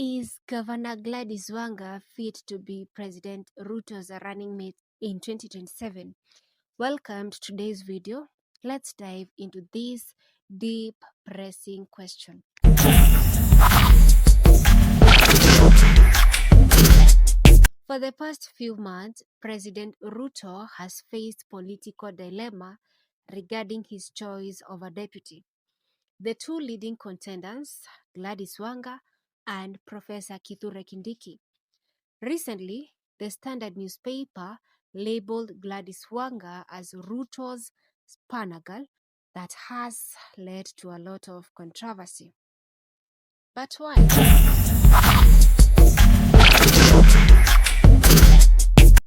Is Governor Gladys Wanga fit to be President Ruto's running mate in 2027? Welcome to today's video. Let's dive into this deep, pressing question. For the past few months, President Ruto has faced political dilemma regarding his choice of a deputy. The two leading contenders, Gladys Wanga and Professor Kithure Kindiki. Recently, the Standard newspaper labeled Gladys Wanga as Ruto's spanner girl. That has led to a lot of controversy. But why?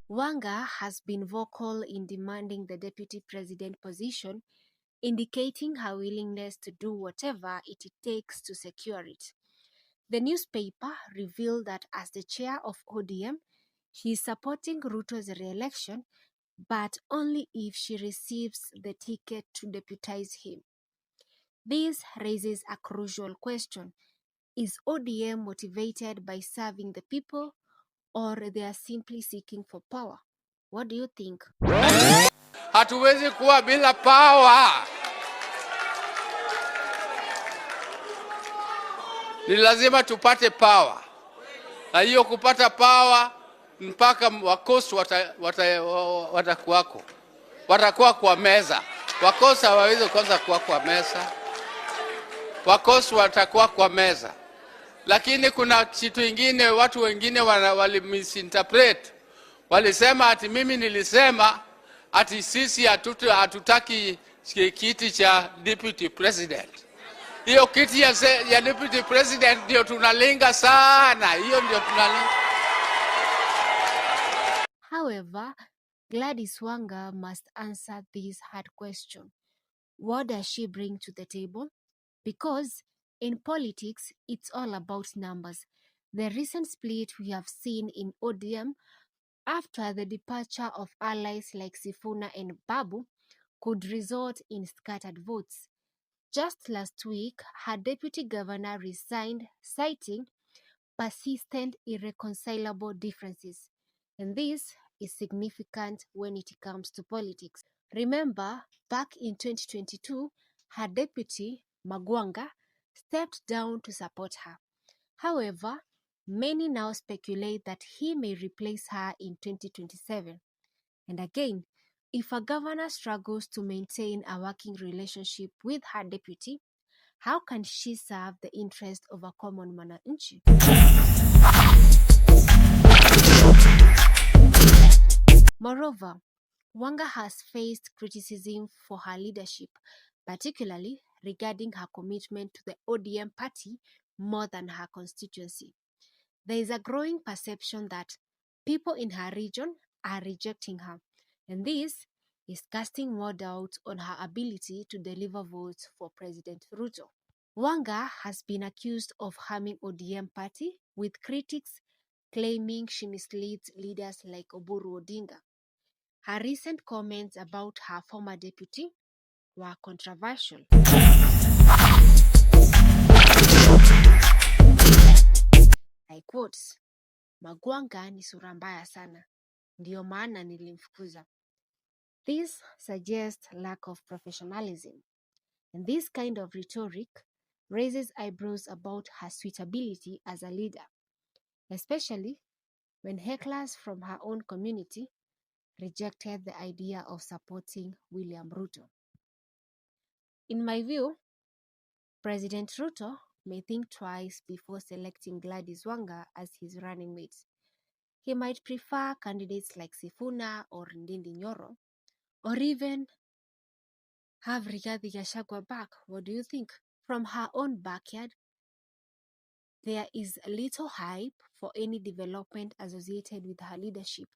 Wanga has been vocal in demanding the deputy president position, indicating her willingness to do whatever it takes to secure it. The newspaper revealed that as the chair of ODM, she is supporting Ruto's re-election, but only if she receives the ticket to deputize him. This raises a crucial question. Is ODM motivated by serving the people, or they are simply seeking for power? What do you think? Hatuwezi kuwa bila power. Ni lazima tupate power. Na hiyo kupata power mpaka wakosi watakuwako. Watakuwa kwa meza. Wakosi hawawezi kwanza kuwa kwa meza. Wakosi watakuwa kwa meza. Lakini kuna kitu kingine watu wengine walimisinterpret. Walisema ati mimi nilisema ati sisi hatutaki kiti cha deputy president. Hiyo kiti ya deputy president ndio tunalenga sana. Hiyo ndio tunalenga. However, Gladys Wanga must answer this hard question. What does she bring to the table? Because in politics, it's all about numbers. The recent split we have seen in ODM after the departure of allies like Sifuna and Babu could result in scattered votes. Just last week, her deputy governor resigned, citing persistent irreconcilable differences. And this is significant when it comes to politics. Remember, back in 2022, her deputy, Wanga, stepped down to support her. However, many now speculate that he may replace her in 2027. And again, if a governor struggles to maintain a working relationship with her deputy, how can she serve the interest of a common mwananchi? Moreover, Wanga has faced criticism for her leadership, particularly regarding her commitment to the ODM party more than her constituency. There is a growing perception that people in her region are rejecting her, and this is casting more doubt on her ability to deliver votes for President Ruto. Wanga has been accused of harming ODM party, with critics claiming she misleads leaders like Oburu Odinga. Her recent comments about her former deputy were controversial. I quote, Magwanga ni sura mbaya sana, ndiyo maana nilimfukuza. This suggests lack of professionalism, and this kind of rhetoric raises eyebrows about her suitability as a leader, especially when hecklers from her own community rejected the idea of supporting William Ruto. In my view, President Ruto may think twice before selecting Gladys Wanga as his running mate. He might prefer candidates like Sifuna or Ndindi Nyoro, or even have Rigathi Gachagua back. What do you think? From her own backyard, there is little hype for any development associated with her leadership.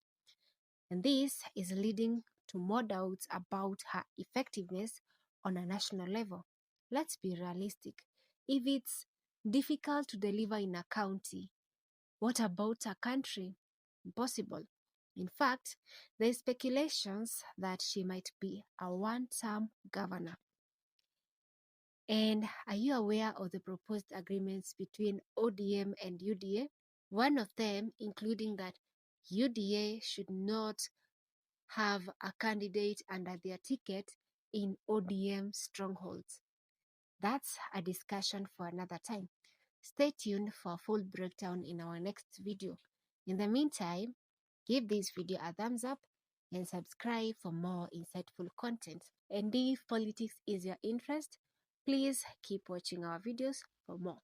And this is leading to more doubts about her effectiveness on a national level. Let's be realistic. If it's difficult to deliver in a county, what about a country? Impossible. In fact, there is speculations that she might be a one-term governor. And are you aware of the proposed agreements between ODM and UDA? One of them including that UDA should not have a candidate under their ticket in ODM strongholds. That's a discussion for another time. Stay tuned for a full breakdown in our next video. In the meantime, give this video a thumbs up and subscribe for more insightful content. And if politics is your interest, please keep watching our videos for more.